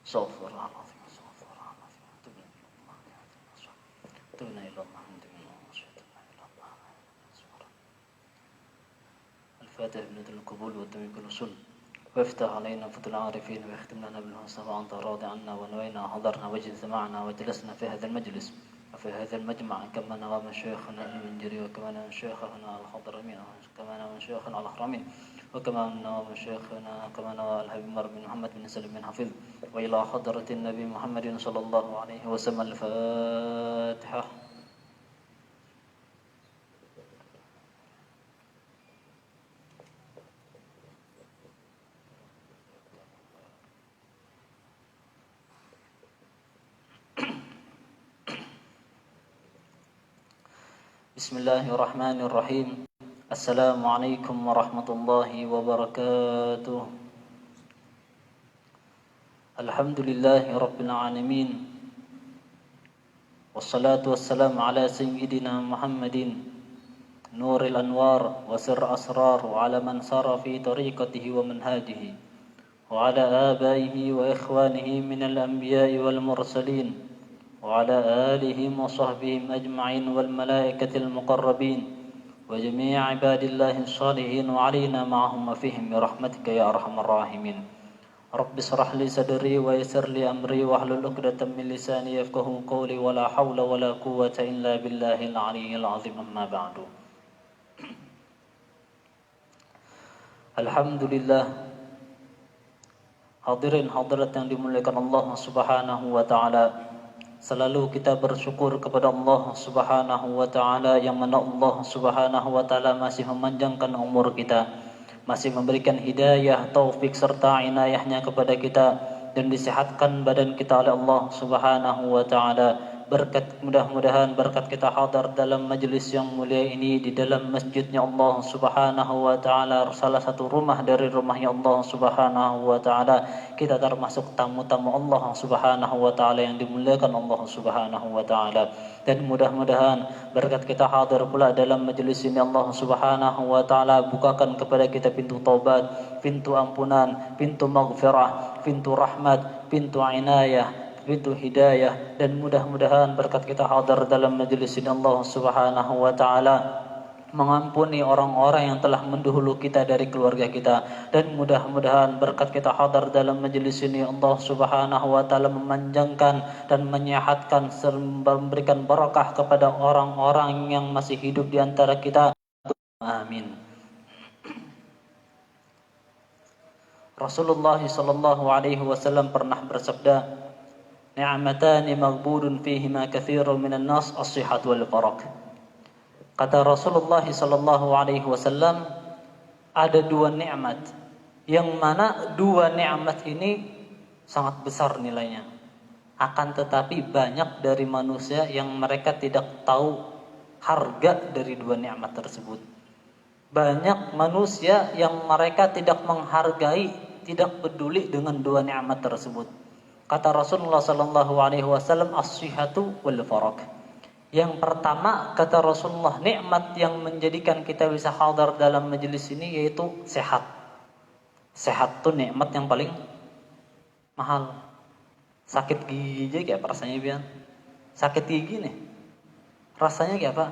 Astaghfirullahaladzim, astaghfirullahaladzim. Tubna ilallah, الفاتح بنت القبول والتميم كل سن وافتح علينا فتح العارفين واختم لنا بالحسنى وأنت راضي عنا ونوينا حضرنا وجد سمعنا وجلسنا في هذا المجلس وفي هذا المجمع كما نوى من شيخنا المنجري وكما من شيخنا الحضرمين وكما من شيخنا الأحرمين وكما نوى من شيخنا كما نوى الحبيب بن محمد بن سلم بن حفيظ وإلى حضرة النبي محمد صلى الله عليه وسلم. الفاتحة. Bismillahirrahmanirrahim. Assalamualaikum warahmatullahi wabarakatuh. Alhamdulillahi rabbil alamin. Wassalatu wassalamu ala sayyidina Muhammadin nuril anwar wa sirr asrar wa ala man sara fi tariqatihi wa manhajihi wa ala abaihi wa ikhwanihi minal anbiya'i wal mursalin وعلى آلهم وصحبهم أجمعين والملائكة المقربين وجميع عباد الله الصالحين وعلينا معهم وفيهم برحمتك يا أرحم الراحمين. رب اشرح لي صدري ويسر لي أمري واحلل عقدة من لساني يفقهوا قولي ولا حول ولا قوة إلا بالله العلي العظيم. أما بعد. Alhamdulillah, hadirin hadirat yang dimuliakan Allah Subhanahu wa taala. Selalu kita bersyukur kepada Allah Subhanahu wa taala yang mana Allah Subhanahu wa taala masih memanjangkan umur kita, masih memberikan hidayah, taufik serta inayahnya kepada kita dan disehatkan badan kita oleh Allah Subhanahu wa taala. Mudah-mudahan berkat kita hadir dalam majlis yang mulia ini di dalam masjidnya Allah Subhanahu wa taala, salah satu rumah dari rumahnya Allah Subhanahu wa taala. Kita termasuk tamu-tamu Allah Subhanahu wa taala yang dimuliakan Allah Subhanahu wa taala. Dan mudah-mudahan berkat kita hadir pula dalam majlis ini Allah Subhanahu wa taala bukakan kepada kita pintu taubat, pintu ampunan, pintu maghfirah, pintu rahmat, pintu inayah, pintu hidayah. Dan mudah-mudahan berkat kita hadir dalam majlis ini Allah Subhanahu wa taala mengampuni orang-orang yang telah mendahulu kita dari keluarga kita. Dan mudah-mudahan berkat kita hadir dalam majlis ini Allah Subhanahu wa taala memanjangkan dan menyehatkan serta memberikan barakah kepada orang-orang yang masih hidup di antara kita. Amin. Rasulullah sallallahu alaihi wasallam pernah bersabda, ni'matani maghbudun fihima katsirun minan nas as-sihhat wal faraq. Kata Rasulullah sallallahu alaihi wasallam, ada dua nikmat yang mana dua nikmat ini sangat besar nilainya. Akan tetapi banyak dari manusia yang mereka tidak tahu harga dari dua nikmat tersebut. Banyak manusia yang mereka tidak menghargai, tidak peduli dengan dua nikmat tersebut. Kata Rasulullah sallallahu alaihi wasallam, as-sihhatu wal faraq. Yang pertama, kata Rasulullah, nikmat yang menjadikan kita bisa hadir dalam majelis ini yaitu sehat. Sehat itu nikmat yang paling mahal. Sakit gigi aja kayak apa rasanya, Bian? Sakit gigi nih, rasanya kayak apa?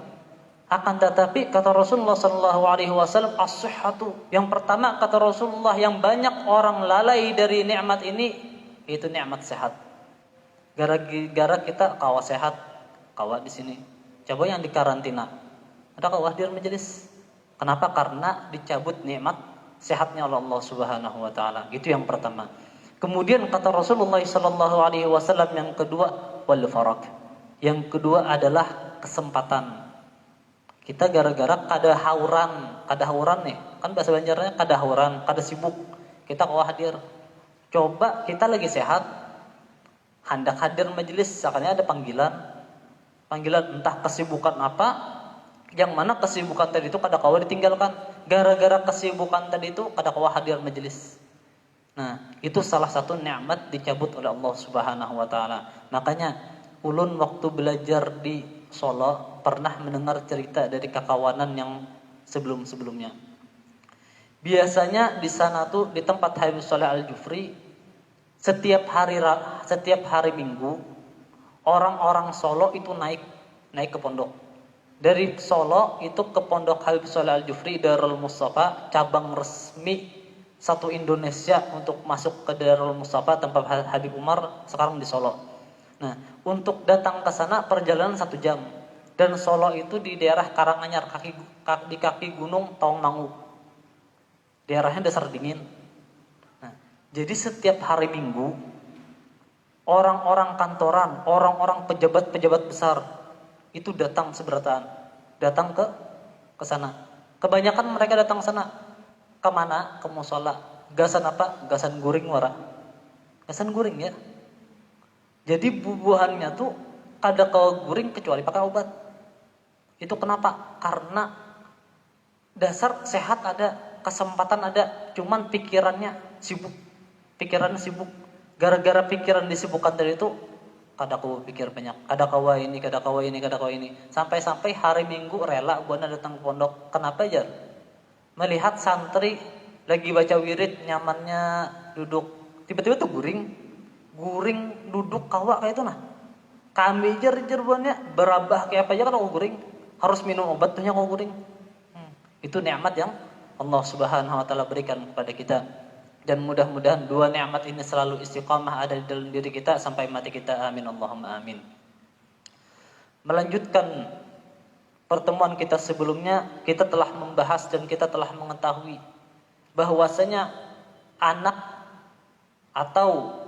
Akan tetapi kata Rasulullah sallallahu alaihi wasallam, as-sihhatu. Yang pertama kata Rasulullah, yang banyak orang lalai dari nikmat ini itu nikmat sehat. Gara-gara kita kawah sehat, kawah di sini. Coba yang di karantina, ada kawah di majelis. Kenapa? Karena dicabut nikmat sehatnya oleh Allah Subhanahu wa taala. Itu yang pertama. Kemudian kata Rasulullah sallallahu alaihi wasallam yang kedua, wal faraq. Yang kedua adalah kesempatan. Kita gara-gara kadahauran nih. Kan bahasa Banjarnya kadahauran, kada sibuk. Kita kawah hadir. Coba kita lagi sehat, hendak hadir majelis, seakan ada panggilan entah kesibukan apa, yang mana kesibukan tadi itu kada kawa ditinggalkan. Gara-gara kesibukan tadi itu kada kawa hadir majelis. Nah, itu salah satu nikmat dicabut oleh Allah Subhanahu wa taala. Makanya ulun waktu belajar di Solo pernah mendengar cerita dari kakawanan yang sebelum-sebelumnya. Biasanya di sana tuh di tempat Habib Saleh Al-Jufri setiap hari Minggu orang-orang Solo itu naik ke pondok. Dari Solo itu ke Pondok Habib Sholeh Al-Jufri Darul Mustafa, cabang resmi satu Indonesia untuk masuk ke Darul Mustafa tempat Habib Umar sekarang di Solo. Nah, untuk datang ke sana perjalanan 1 jam. Dan Solo itu di daerah Karanganyar, di kaki gunung Tawangmangu. Daerahnya dasar dingin. Nah, jadi setiap hari Minggu orang-orang kantoran, orang-orang pejabat-pejabat besar itu datang seberataan, datang ke sana. Kebanyakan mereka datang ke sana. Kemana? Ke musola. Gasan apa? Gasan guring wara. Gasan guring ya. Jadi bubuhannya tuh kada ke guring kecuali pakai obat. Itu kenapa? Karena dasar sehat ada, kesempatan ada, cuman pikirannya sibuk. Gara-gara pikiran disibukkan tadi itu kada kau pikir banyak, kada kawa ini. Sampai-sampai hari Minggu rela buana datang ke pondok. Kenapa aja? Melihat santri lagi baca wirid nyamannya duduk, tiba-tiba tuh guring duduk kawa kayak itu nah. Kami jer buannya berabah kayak apa aja kan kau guring, harus minum obat tuhnya kau guring. Itu nikmat yang Allah Subhanahu wa taala berikan kepada kita. Dan mudah-mudahan 2 nikmat ini selalu istiqamah ada di dalam diri kita sampai mati kita. Amin Allahumma amin. Melanjutkan pertemuan kita sebelumnya, kita telah membahas dan kita telah mengetahui bahwasanya anak atau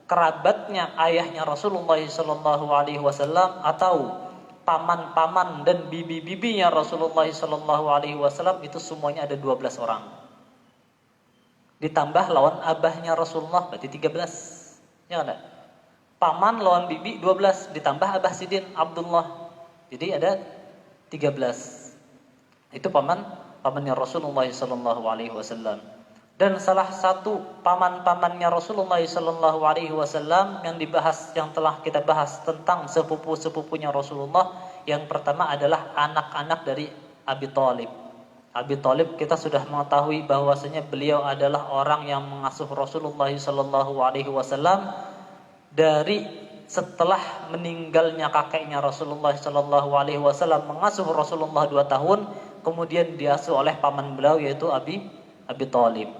kerabatnya ayahnya Rasulullah SAW atau paman-paman dan bibi-bibinya Rasulullah SAW itu semuanya ada 12 orang. Ditambah lawan abahnya Rasulullah berarti 13. Ya enggak? Paman lawan bibi 12 ditambah abah Sidin Abdullah. Jadi ada 13. Itu pamannya Rasulullah sallallahu alaihi wasallam. Dan salah satu paman-pamannya Rasulullah sallallahu alaihi wasallam yang telah kita bahas tentang sepupu-sepupunya Rasulullah, yang pertama adalah anak-anak dari Abi Thalib. Abi Thalib kita sudah mengetahui bahwasanya beliau adalah orang yang mengasuh Rasulullah sallallahu alaihi wasallam dari setelah meninggalnya kakeknya Rasulullah sallallahu alaihi wasallam, mengasuh Rasulullah 2 tahun, kemudian diasuh oleh paman beliau yaitu Abi Thalib.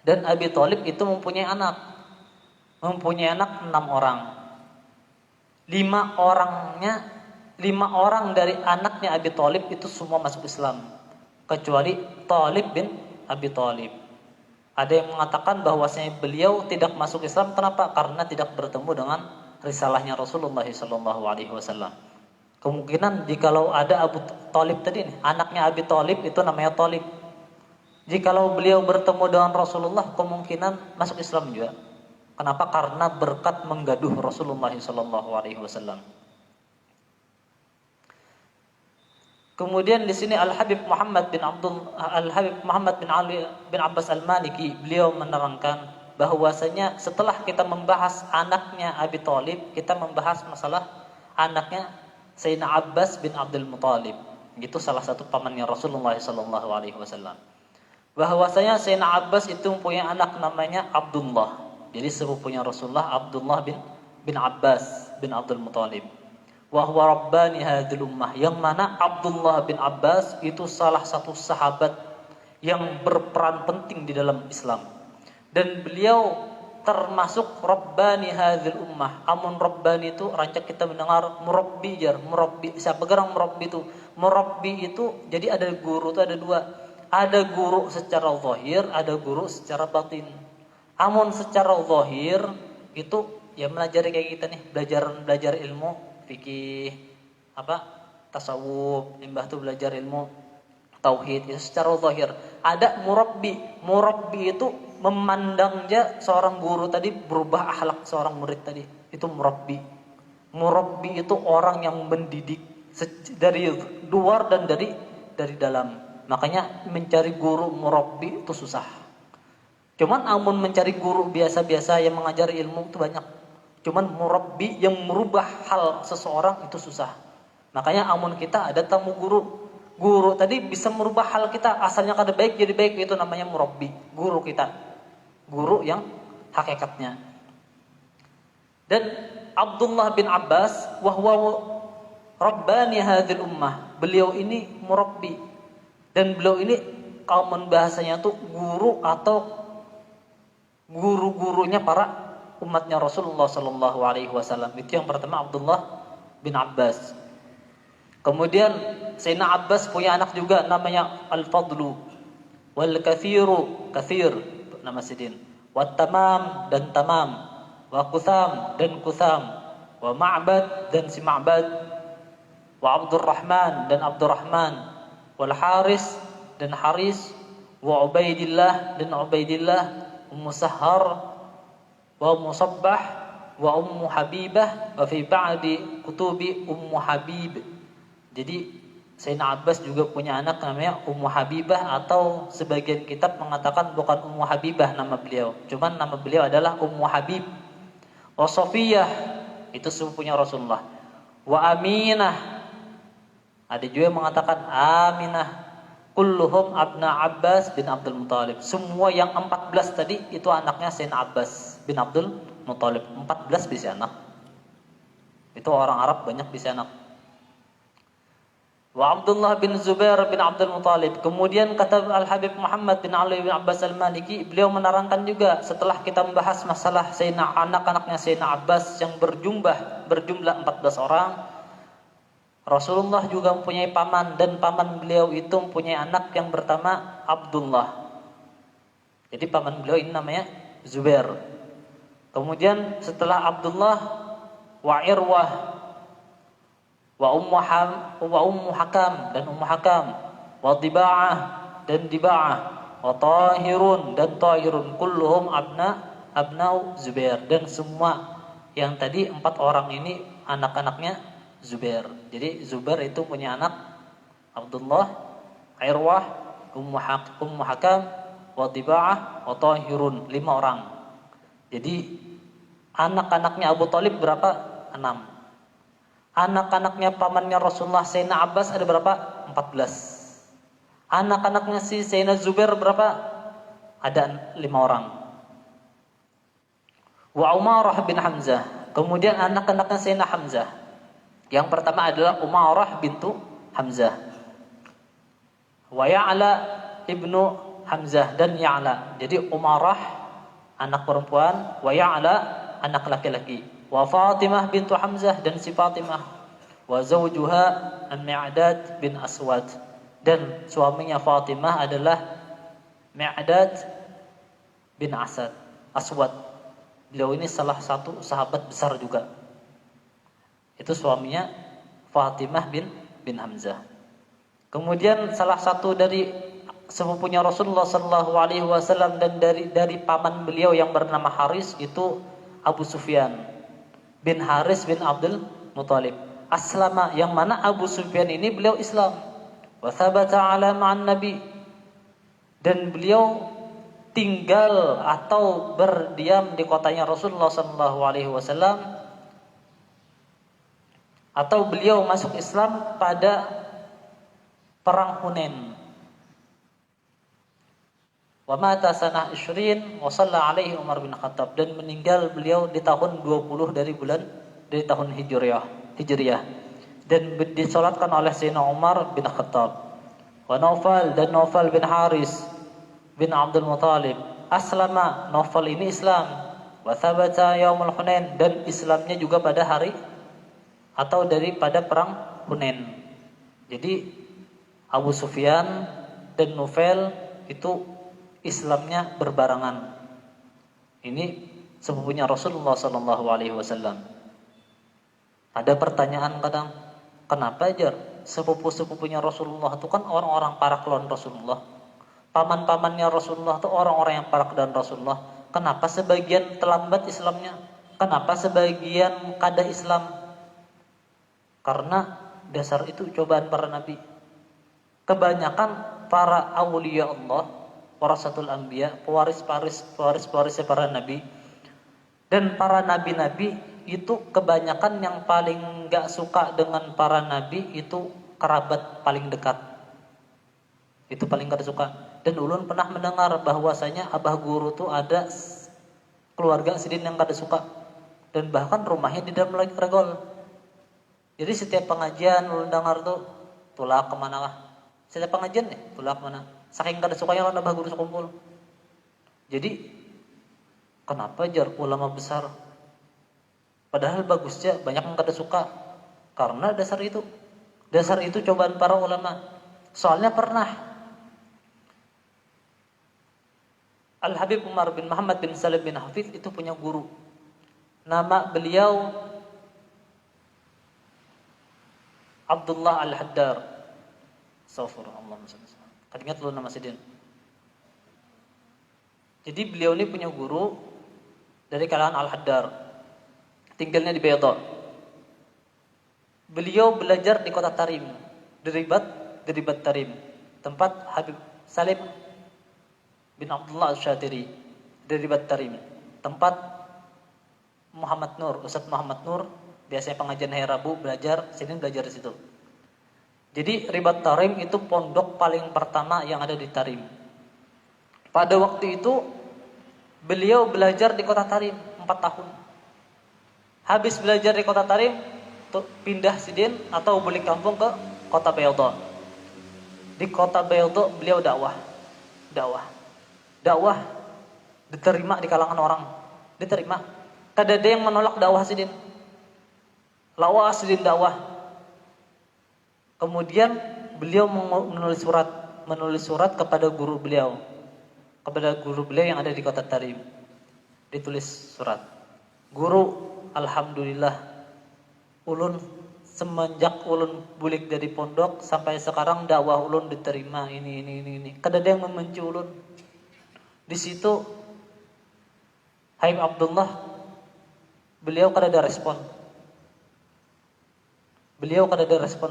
Dan Abi Thalib itu mempunyai anak 6 orang. 5 orang dari anaknya Abi Thalib itu semua masuk Islam, kecuali Thalib bin Abi Thalib. Ada yang mengatakan bahwasanya beliau tidak masuk Islam. Kenapa? Karena tidak bertemu dengan risalahnya Rasulullah sallallahu alaihi wasallam. Kemungkinan jikalau ada Abu Thalib tadi nih, anaknya Abi Thalib itu namanya Thalib. Jikalau beliau bertemu dengan Rasulullah, kemungkinan masuk Islam juga. Kenapa? Karena berkat menggaduh Rasulullah sallallahu alaihi wasallam. Kemudian di sini Al-Habib Muhammad bin Ali bin Abbas Al-Maliki, beliau menerangkan bahwasanya setelah kita membahas anaknya Abi Thalib, kita membahas masalah anaknya Sayyidina Abbas bin Abdul Muthalib. Itu salah satu pamannya Rasulullah sallallahu alaihi wasallam. Bahwasanya Sayyidina Abbas itu mempunyai anak namanya Abdullah. Jadi sepupunya Rasulullah Abdullah bin Abbas bin Abdul Muthalib. Wa huwa rabbani hadhil ummah, yang mana Abdullah bin Abbas itu salah satu sahabat yang berperan penting di dalam Islam. Dan beliau termasuk rabbani hadhil ummah. Amun rabbani itu rancak kita mendengar murabbi. Siapa gerang murabbi itu? Murabbi itu jadi ada guru itu ada 2. Ada guru secara zahir, ada guru secara batin. Amun secara zahir itu ya melajari kayak kita nih, belajar ilmu fikih, tasawuf, limbah tu belajar ilmu tauhid, itu secara zahir. Ada murabbi itu memandangnya seorang guru tadi berubah akhlak seorang murid tadi, itu murabbi itu orang yang mendidik dari luar dan dari dalam. Makanya mencari guru murabbi itu susah. Cuman amun mencari guru biasa-biasa yang mengajari ilmu itu banyak. Cuman murabbi yang merubah hal seseorang itu susah. Makanya amun kita ada tamu guru tadi bisa merubah hal kita, asalnya kada baik jadi baik, itu namanya murabbi, guru kita. Guru yang hakikatnya. Dan Abdullah bin Abbas wahwa rabbani hadhil ummah. Beliau ini murabbi. Dan beliau ini kalau bahasanya tuh guru atau guru-gurunya para umatnya Rasulullah sallallahu alaihi wasallam. Itu yang pertama, Abdullah bin Abbas. Kemudian Sayyidina Abbas punya anak juga namanya Al-Fadlu, wal Kathiru, Kathir nama Sidin, wat Tamam dan Tamam, wa Kutham dan Kutham, wa Ma'bad dan si Ma'bad, wa Abdurrahman dan Abdurrahman, wal Haris dan Haris, wa Ubaidillah dan Ubaidillah, Ummu Sahar, wa Musabbah, wa Ummu Habibah, wa fi ba'di kutubi Ummu Habib. Jadi Sayyidina Abbas juga punya anak namanya Ummu Habibah, atau sebagian kitab mengatakan bukan Ummu Habibah nama beliau, cuman nama beliau adalah Ummu Habib. Wa Safiyah, itu sepupunya Rasulullah. Wa Aminah, ada juga yang mengatakan Aminah. Kulluhum abna Abbas bin Abdul Muthalib. Semua yang 14 tadi itu anaknya Sayyidina Abbas bin Abdul Muthalib. 14 bisa anak. Itu orang Arab banyak bisa anak. Wa Abdullah bin Zubair bin Abdul Muthalib. Kemudian kata Al-Habib Muhammad bin Ali bin Abbas Al-Maliki, beliau menerangkan juga setelah kita membahas masalah Sayyidina anak-anaknya Sayyidina Abbas yang berjumlah 14 orang, Rasulullah juga mempunyai paman, dan paman beliau itu mempunyai anak yang pertama Abdullah. Jadi paman beliau ini namanya Zubair. Kemudian setelah Abdullah, wa Irwah, wa Ummu Hakam dan Ummu Hakam, wa Diba'ah dan Diba'ah, wa Tahirun dan Tahirun, kulluhum abnau Zubair. Dan semua yang tadi 4 orang ini anak-anaknya Zubair. Jadi Zubair itu punya anak Abdullah, Irwah, Ummu Hakam, wa Diba'ah, wa Tahirun, 5 orang. Jadi anak-anaknya Abu Thalib berapa? 6. Anak-anaknya pamannya Rasulullah Sayyidina Abbas ada berapa? 14. Anak-anaknya si Sayyidina Zubair berapa? Ada 5 orang. Wa Umarah bin Hamzah. Kemudian anak-anaknya Sayyidina Hamzah. Yang pertama adalah Umarah bintu Hamzah. Wa Ya'la ibnu Hamzah dan Ya'la. Jadi Umarah anak perempuan, wa Ya'la anak laki-laki. Wa Fatimah bintu Hamzah dan si Fatimah. Wa zawjuha Al-Mi'dad bin Aswad. Dan suaminya Fatimah adalah Mi'dad bin Aswad. Beliau ini salah satu sahabat besar juga. Itu suaminya Fatimah bin Hamzah. Kemudian salah satu dari sepupunya Rasulullah sallallahu alaihi wasallam dan dari paman beliau yang bernama Haris itu Abu Sufyan bin Haris bin Abdul Muthalib. Aslama, yang mana Abu Sufyan ini beliau Islam. Wa thabata ala ma'an Nabi, dan beliau tinggal atau berdiam di kotanya Rasulullah sallallahu alaihi wasallam, atau beliau masuk Islam pada perang Hunain. Wa mata sanah 20 wa shalla alaihi Umar bin Khattab, dan meninggal beliau di tahun 20 dari tahun Hijriyah, dan disolatkan oleh Sayyidina Umar bin Khattab. Wa Naufal dan Naufal bin Haris bin Abdul Muthalib. Aslama, Naufal ini Islam. Wa thabata yaumul Hunain, dan Islamnya juga pada hari atau daripada perang Hunain. Jadi Abu Sufyan dan Naufal itu Islamnya berbarengan. Ini sepupunya Rasulullah sallallahu alaihi wasallam. Ada pertanyaan kadang, kenapa aja sepupu-sepupunya Rasulullah itu kan orang-orang para klon Rasulullah. Paman-pamannya Rasulullah itu orang-orang yang para klon Rasulullah. Kenapa sebagian terlambat Islamnya? Kenapa sebagian kada Islam? Karena dasar itu cobaan para nabi. Kebanyakan para auliya Allah, warasatul anbiya, pewaris-pewarisnya para nabi, dan para nabi-nabi itu kebanyakan yang paling enggak suka dengan para nabi itu kerabat paling dekat. Itu paling enggak suka. Dan ulun pernah mendengar bahwasanya abah guru tuh ada keluarga sidin yang kada suka. dan bahkan rumahnya di dalam lagi regol. Jadi setiap pengajian ulun dengar tuh tulak kemana lah. Setiap pengajian nih tulak kemana. Saking kada sukanya lah nambah guru sekumpul. Jadi kenapa jar ulama besar? Padahal bagusnya banyak yang kada suka karena dasar itu. Dasar itu cobaan para ulama. Soalnya pernah Al-Habib Umar bin Muhammad bin Salim bin Hafiz itu punya guru. Nama beliau Abdullah Al-Haddar. Astagfirullah. Kan ingat lu nama sidin. Jadi beliau ini punya guru dari kalangan Al-Haddar. Tinggalnya di Bayda. Beliau belajar di kota Tarim, di Ribat Tarim, tempat Habib Salim bin Abdullah Al-Syatiri, di Ribat Tarim, tempat Muhammad Nur, Ustaz Muhammad Nur, biasanya pengajian hari Rabu belajar di situ. Jadi Ribat Tarim itu pondok paling pertama yang ada di Tarim. Pada waktu itu beliau belajar di kota Tarim 4 tahun. Habis belajar di kota Tarim, pindah sidin atau balik kampung ke kota Bayda. Di kota Bayda beliau dakwah diterima di kalangan orang, diterima. Kada ada yang menolak dakwah sidin. Lawas sidin dakwah. Kemudian beliau menulis surat kepada guru beliau yang ada di kota Tarim. Ditulis surat, "Guru, alhamdulillah ulun semenjak ulun bulik dari pondok sampai sekarang dakwah ulun diterima ini. Kada ada yang membenci ulun." Di situ Habib Abdullah beliau kada ada respon.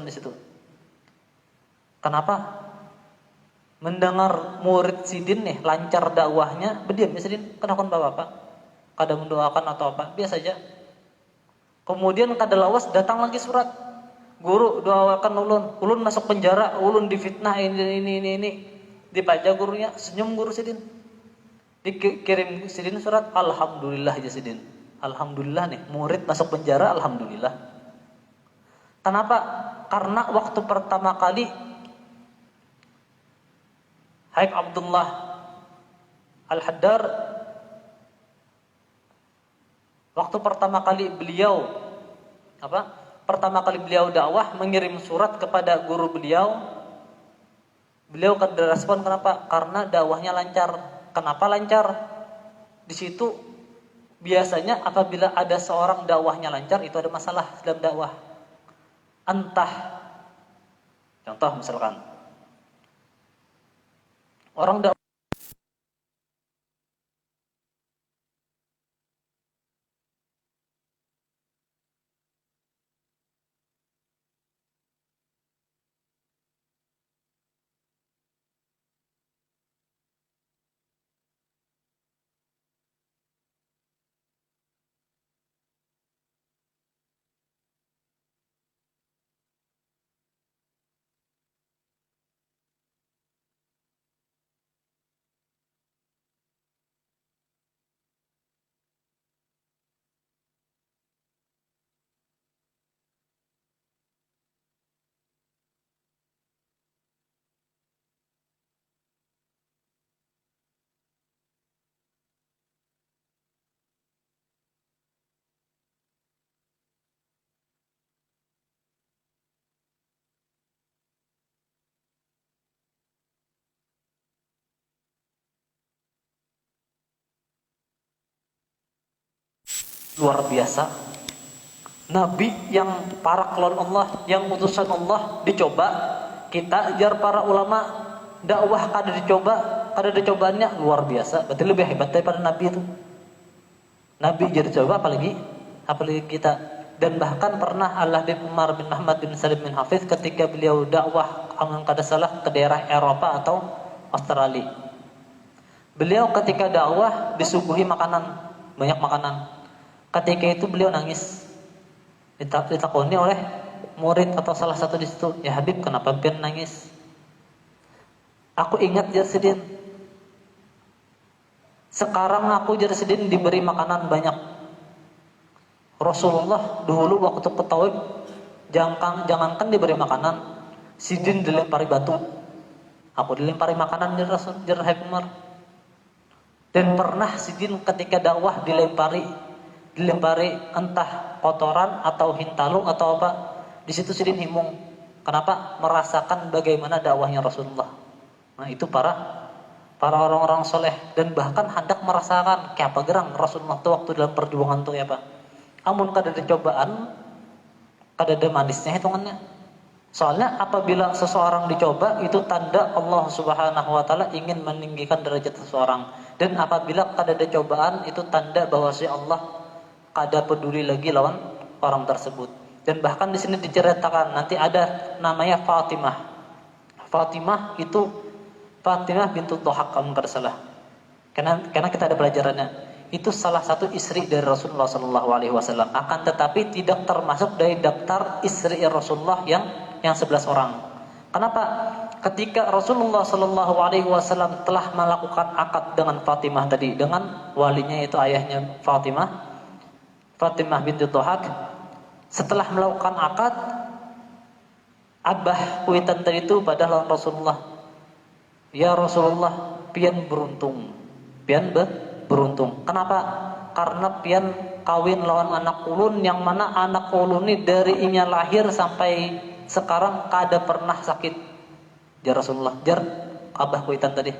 Di situ. Kenapa? Mendengar murid sidin nih lancar dakwahnya, berdiam ya sidin, kenapa bapak? Kada mendoakan atau apa? Biasa aja. Kemudian kada lawas datang lagi surat, "Guru, doakan ulun masuk penjara, ulun difitnah ini." Dibaca gurunya, senyum guru sidin. Dikirim sidin surat, "Alhamdulillah aja sidin. Alhamdulillah nih murid masuk penjara, alhamdulillah." Kenapa? Karena waktu pertama kali Habib Abdullah Al-Haddar, waktu pertama kali beliau dakwah, mengirim surat kepada guru beliau kada respon. Kenapa? Karena dakwahnya lancar. Kenapa lancar? Di situ biasanya apabila ada seorang dakwahnya lancar, itu ada masalah dalam dakwah. Entah, contoh misalkan orang dakwah luar biasa. Nabi yang para klon Allah, yang utusan Allah dicoba. Kita ajar para ulama dakwah kada ada cobaannya, luar biasa. Berarti lebih hebat daripada Nabi itu. Nabi jadi coba apalagi kita. Dan bahkan pernah Al-Habib Umar bin Muhammad bin Salim bin Hafiz ketika beliau dakwah aman kada salah ke daerah Eropa atau Australia. Beliau ketika dakwah disuguhi makanan, banyak makanan. Ketika itu beliau nangis. Ditakoni oleh murid atau salah satu di situ, "Ya Habib, kenapa pian nangis?" "Aku ingat Jarsidin. Sekarang aku Jarsidin diberi makanan banyak. Rasulullah dulu waktu ke Taif, jangankan diberi makanan, Sidin dilempari batu. Aku dilempari makanan di Rasul Umar. Dan pernah Sidin ketika dakwah dilempari entah kotoran atau hintalung atau apa. Di situ Sidin himung. Kenapa? Merasakan bagaimana dakwahnya Rasulullah. Nah, itu para orang-orang soleh, dan bahkan hendak merasakan kayak apa gerang Rasulullah itu waktu dalam perjuangan itu ya Pak. Amun kada ada cobaan, kada ada manisnya hitungannya. Soalnya apabila seseorang dicoba, itu tanda Allah Subhanahu wa taala ingin meninggikan derajat seseorang. Dan apabila kada ada cobaan, itu tanda bahwa si Allah kada peduli lagi lawan orang tersebut. Dan bahkan di sini diceritakan nanti ada namanya Fatimah. Fatimah bintu Dhahak kalau tidak salah. Karena kita ada pelajarannya. Itu salah satu istri dari Rasulullah SAW. Akan tetapi tidak termasuk dari daftar istri Rasulullah yang 11 orang. Kenapa? Ketika Rasulullah SAW telah melakukan akad dengan Fatimah tadi, dengan walinya itu ayahnya Fatimah bintu Dhahak, setelah melakukan akad, abah kuitan tadi itu pada lawan Rasulullah, ya Rasulullah, pian beruntung. Kenapa? Karena pian kawin lawan anak ulun, yang mana anak ulun ini dari inya lahir sampai sekarang kada pernah sakit. Ya Rasulullah, abah kuitan tadi,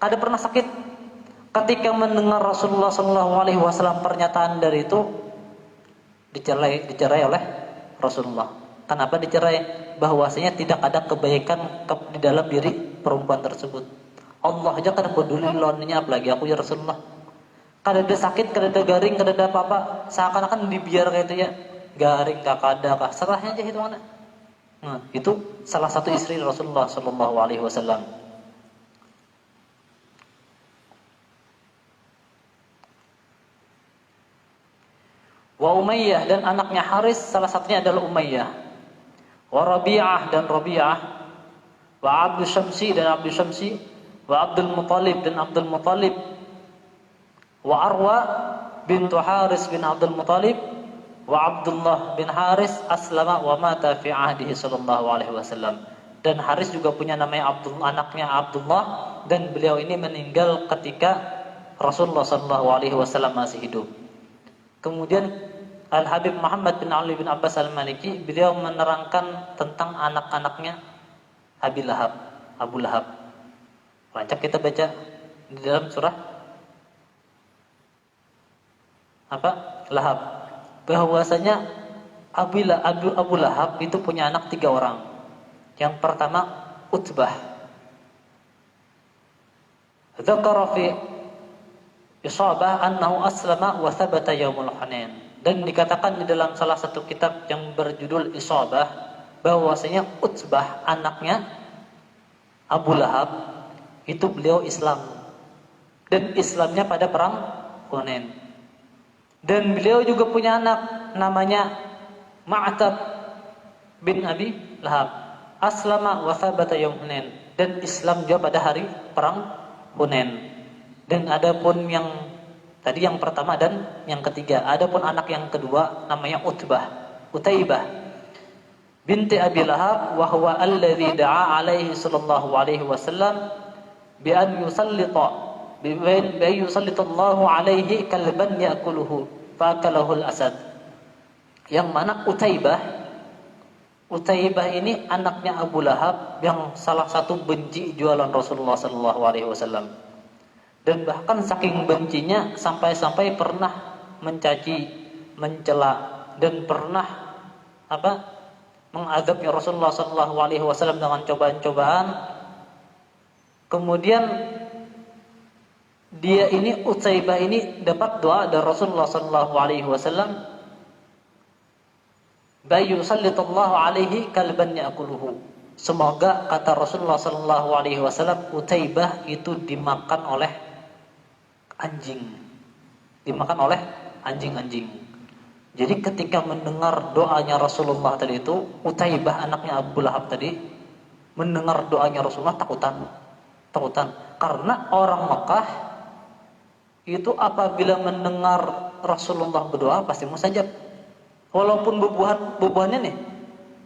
kada pernah sakit. Ketika mendengar Rasulullah SAW pernyataan dari itu, dicerai oleh Rasulullah. Kenapa dicerai? Bahwasanya tidak ada kebaikan di dalam diri perempuan tersebut. Allah aja kada peduli lawannya, apalagi aku ya Rasulullah. Kada ada sakit, kada ada garing, kada ada apa-apa, seakan-akan dibiar kayak itu ya. Garing kada kah, serahnya aja itu mana. Nah, itu salah satu istri Rasulullah SAW. Wa Umayyah, dan anaknya Haris salah satunya adalah Umayyah. Wa Rabi'ah, dan Rabi'ah. Wa Abdul Syamsi, dan Abdul Syamsi. Wa Abdul Muttalib, dan Abdul Muttalib. Wa Arwa bintu Haris bin Abdul Muttalib. Wa Abdullah bin Haris aslama wa mata fi ahdihi sallallahu alaihi wasallam. Dan Haris juga punya namanya anaknya Abdullah, dan beliau ini meninggal ketika Rasulullah sallallahu alaihi wasallam masih hidup. Kemudian Al-Habib Muhammad bin Ali bin Abbas Al-Maliki, beliau menerangkan tentang anak-anaknya Abu Lahab. Lancak kita baca di dalam surah Lahab. Bahwasanya Abu Lahab itu punya anak 3 orang. Yang pertama Utbah. Dzakara fi Isabah annahu aslama wa thabata yaumul Hunain. Dan dikatakan di dalam salah satu kitab yang berjudul Isabah bahwasanya Utbah anaknya Abu Lahab itu beliau Islam, dan Islamnya pada perang Hunain. Dan beliau juga punya anak namanya Ma'tab bin Abi Lahab, aslama wa thabata yaum Hunain, dan Islam juga pada hari perang Hunain. Dan adapun yang tadi yang pertama dan yang ketiga, adapun anak yang kedua namanya Utaibah binti Abi Lahab, wa huwa alladhi da'a alaihi sallallahu alaihi wasallam bi an yusallitallahu alaihi kalban ya'kuluhu fa akalahu al-asad. Yang mana Utaibah ini anaknya Abu Lahab yang salah satu benci jualan Rasulullah sallallahu alaihi wasallam. Dan bahkan saking bencinya sampai-sampai pernah mencaci, mencela, dan pernah mengadabnya Rasulullah SAW dengan cobaan-cobaan. Kemudian dia ini Utaibah ini dapat doa dari Rasulullah SAW, bayu sallitallahu alaihi kalban ya'kuluhu. Semoga, kata Rasulullah SAW, Utaibah itu dimakan oleh anjing-anjing. Jadi ketika mendengar doanya Rasulullah tadi itu, Utaibah anaknya Abu Lahab tadi mendengar doanya Rasulullah takutan. Karena orang Mekah itu apabila mendengar Rasulullah berdoa pasti mustajab. Walaupun bubuhannya nih,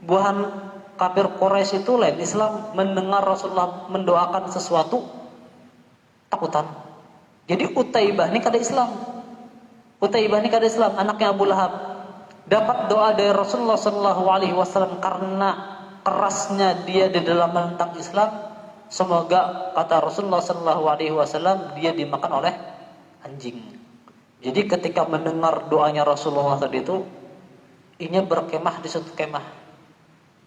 buahan kafir Quraisy itu lain Islam, mendengar Rasulullah mendoakan sesuatu takutan. Jadi Utaibah ini kada Islam. Utaibah ini kada Islam, anaknya Abu Lahab. Dapat doa dari Rasulullah sallallahu alaihi wasallam karena kerasnya dia di dalam menentang Islam. Semoga kata Rasulullah sallallahu alaihi wasallam dia dimakan oleh anjing. Jadi ketika mendengar doanya Rasulullah tadi itu, inya berkemah di suatu kemah.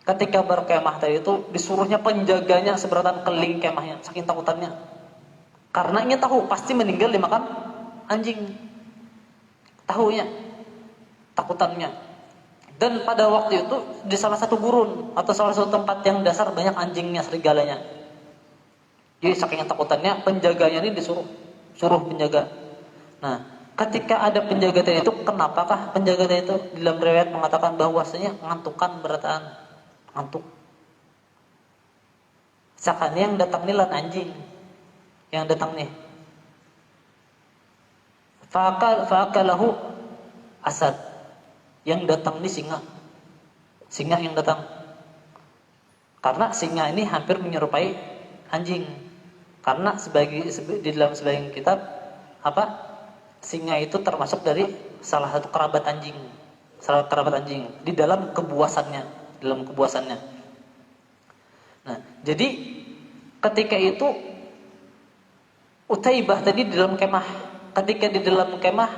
Ketika berkemah tadi itu disuruhnya penjaganya seberatan keling kemahnya, saking takutannya. Karena inya tahu pasti meninggal dimakan anjing. Tahunya, takutannya. Dan pada waktu itu di salah satu gurun atau salah satu tempat yang dasar banyak anjingnya, serigalanya. Jadi saking takutannya penjaganya ini suruh penjaga. Nah, ketika ada penjaga tadi itu, kenapakah penjaga tadi itu dalam riwayat mengatakan bahwasanya ngantukan berataan, ngantuk. Sakane yang datang nih lan anjing. Yang datang nih. Fa'akalahu asad. Yang datang nih singa. Singa yang datang. Karena singa ini hampir menyerupai anjing. Karena di dalam sebagian kitab singa itu termasuk dari salah satu kerabat anjing. Salah kerabat anjing di dalam kebuasannya, Nah, jadi ketika itu Utaibah tadi di dalam kemah. Ketika di dalam kemah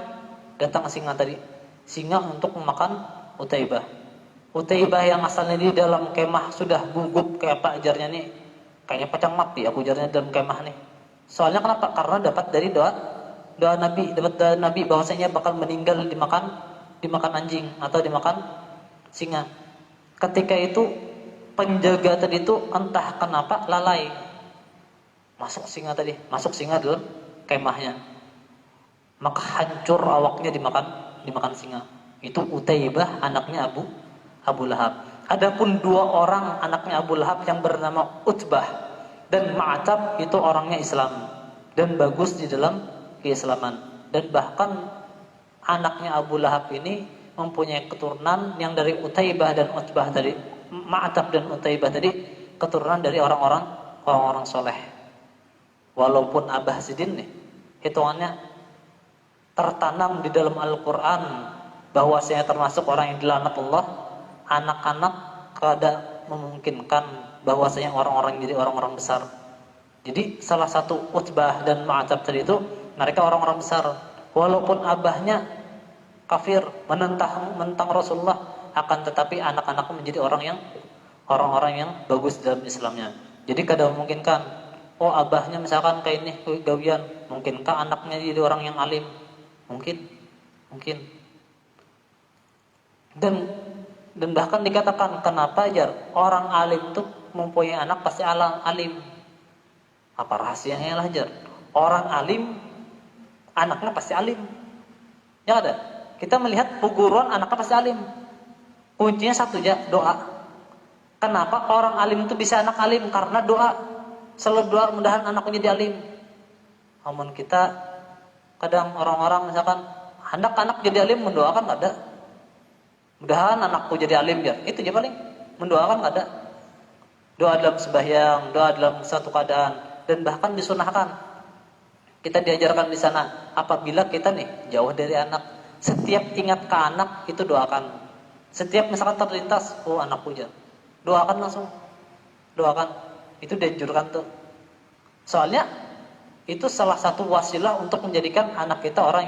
datang singa tadi. Singa untuk memakan Utaibah. Utaibah yang asalnya di dalam kemah sudah gugup kayak apa ajarnya nih. Kayaknya pacang mati aku ajarnya dalam kemah nih. Soalnya kenapa? Karena dapat dari doa Nabi bahwasanya bakal meninggal dimakan anjing atau dimakan singa. Ketika itu penjaga tadi itu entah kenapa lalai. Masuk singa dalam kemahnya. Maka hancur awaknya dimakan singa. Itu Utaibah anaknya Abu Lahab. Adapun dua orang anaknya Abu Lahab yang bernama Utbah dan Ma'tab itu orangnya Islam dan bagus di dalam keislaman, dan bahkan anaknya Abu Lahab ini mempunyai keturunan yang dari Utaibah dan Utbah tadi, Ma'tab dan Utaibah tadi keturunan dari orang-orang soleh. Walaupun Abah Sidin nih hitungannya tertanam di dalam Al-Quran bahwasanya termasuk orang yang dilaknat Allah, anak-anak kada memungkinkan bahwasanya orang-orang jadi orang-orang besar. Jadi salah satu Utbah dan Ma'tab tadi itu mereka orang-orang besar. Walaupun abahnya kafir menentang Rasulullah, akan tetapi anak-anak menjadi orang-orang yang bagus dalam Islamnya. Jadi kada memungkinkan abahnya misalkan kayak ini gawian, mungkinkah anaknya jadi orang yang alim? Mungkin. Dan bahkan dikatakan kenapa ajar orang alim itu mempunyai anak pasti alim. Apa rahasianya lah ajar? Orang alim anaknya pasti alim. Ya ada. Kita melihat perguruan anaknya pasti alim. Kuncinya satu aja, doa. Kenapa orang alim itu bisa anak alim? Karena doa. Selalu doa mudahan anaknya jadi alim. Namun kita kadang orang-orang misalkan hendak anak jadi alim mendoakan enggak ada. Mudahan anakku jadi alim ya. Itu aja paling. Mendoakan enggak ada. Doa dalam sembahyang, doa dalam satu keadaan, dan bahkan disunahkan. Kita diajarkan di sana apabila kita nih jauh dari anak, setiap ingat ke anak itu doakan. Setiap misalkan terlintas, anakku aja. Doakan langsung. Doakan. Itu dianjurkan tuh. Soalnya itu salah satu wasilah untuk menjadikan anak kita orang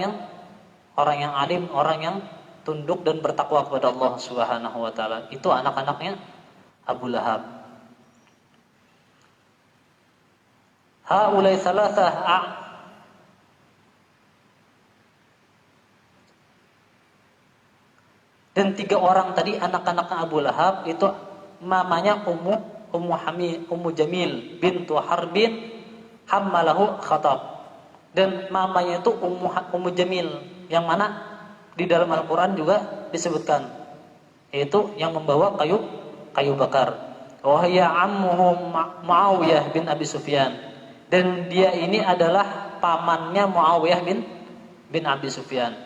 yang alim, orang yang tunduk dan bertakwa kepada Allah Subhanahu wa taala. Itu anak-anaknya Abu Lahab. Haulai salasah dan 3 orang tadi anak-anaknya Abu Lahab itu mamanya Ummu Jamil bintu Harbin hammalahu Khatab, dan mamanya itu Ummu Jamil yang mana di dalam Al-Quran juga disebutkan, yaitu yang membawa kayu bakar. Wahya ammuhum Muawiyah bin Abi Sufyan, dan dia ini adalah pamannya Muawiyah bin Abi Sufyan.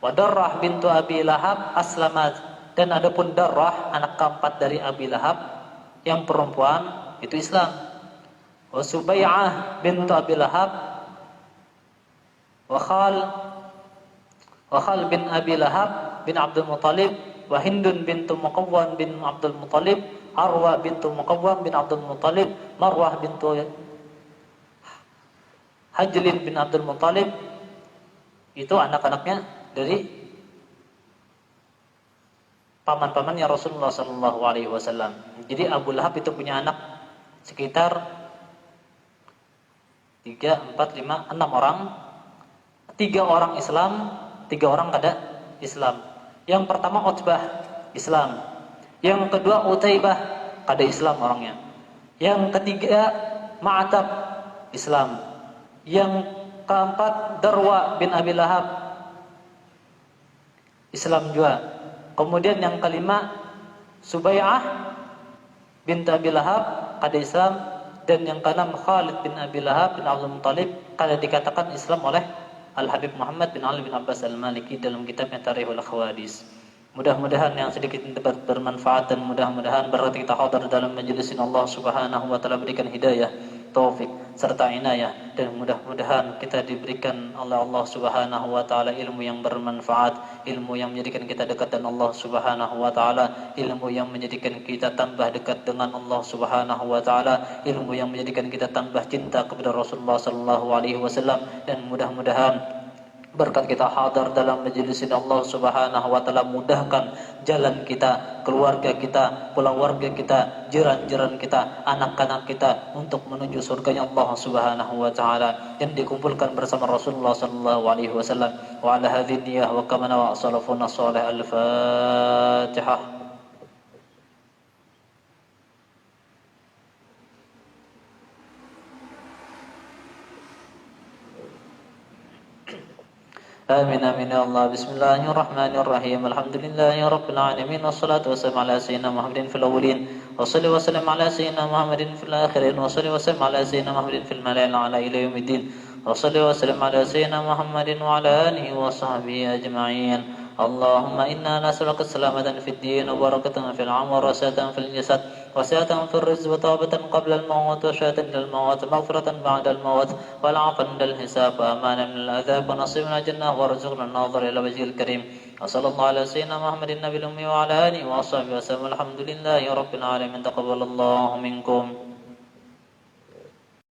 Wadarrah bintu Abi Lahab aslamat, Dan adapun Darrah, anak keempat dari Abi Lahab, yang perempuan itu Islam. Wa Subai'ah bintu Abi Lahab, wa Khal bin Abi Lahab bin Abdul Muttalib, wa Hindun bintu Muqawwan bin Abdul Muttalib, Arwa bintu Muqawwan bin Abdul Muttalib, Marwah bintu Hajlin bin Abdul Muttalib. Itu anak-anaknya dari paman-pamannya Rasulullah sallallahu alaihi wasallam. Jadi Abu Lahab itu punya anak sekitar 3, 4, 5, 6 orang. 3 orang Islam, 3 orang kada Islam. Yang pertama Utbah, Islam. Yang kedua Utaibah, kada Islam orangnya. Yang ketiga Ma'atab, Islam. Yang keempat Darwa bin Abi Lahab, Islam juga. Kemudian yang kelima Subai'ah bint Abi Lahab, kada Islam. Dan yang keenam Khalid bin Abi Lahab bin Abdul Muttalib, kada dikatakan Islam oleh Al-Habib Muhammad bin Ali bin Abbas Al-Maliki dalam kitabnya Tarikhul Khawadis. Mudah-mudahan yang sedikit dapat bermanfaat, dan mudah-mudahan berarti kita hadir dalam majlisin Allah Subhanahu wa taala berikan hidayah, taufik serta inayah, dan mudah-mudahan kita diberikan oleh Allah Subhanahu wa taala ilmu yang bermanfaat, ilmu yang menjadikan kita dekat dengan Allah Subhanahu wa taala, ilmu yang menjadikan kita tambah dekat dengan Allah Subhanahu wa taala, ilmu yang menjadikan kita tambah cinta kepada Rasulullah sallallahu alaihi wasallam, dan mudah-mudahan berkat kita hadir dalam majlis ini Allah Subhanahu wa taala mudahkan jalan kita, keluarga kita, pulang warga kita, jiran-jiran kita, anak-anak kita untuk menuju surganya Allah Subhanahu wa taala, dan dikumpulkan bersama Rasulullah sallallahu alaihi wasallam. Wa ala hadhihi niyyah wa kama wa salafuna salih. Al-Fatihah. آمين آمين يا الله. بسم الله الرحمن الرحيم. الحمد لله رب العالمين، والصلاة والسلام على سيدنا محمد في الأولين، وصلي وسلم على سيدنا محمد في الآخرين، وصلي وسلم على سيدنا محمد في الملأ الأعلى إلى يوم الدين، وصلي وسلم على سيدنا محمد وعلى آله وصحبه أجمعين. اللهم إنا نسألك السلامة في الدين، وبركة في العمر، وسعة في الجسد، وسعة في الرزق، وتوبة قبل الموت، وشهادة للموت، مغفرة بعد الموت، والعفو عند الحساب، وأمانا من العذاب، ونصيب من الجنة، وارزقنا الناظر إلى وجهه الكريم. وصلى الله على سيدنا محمد النبي الأمي وعلى آله وصحبه وسلم. الحمد لله رب العالمين. تقبل الله منكم.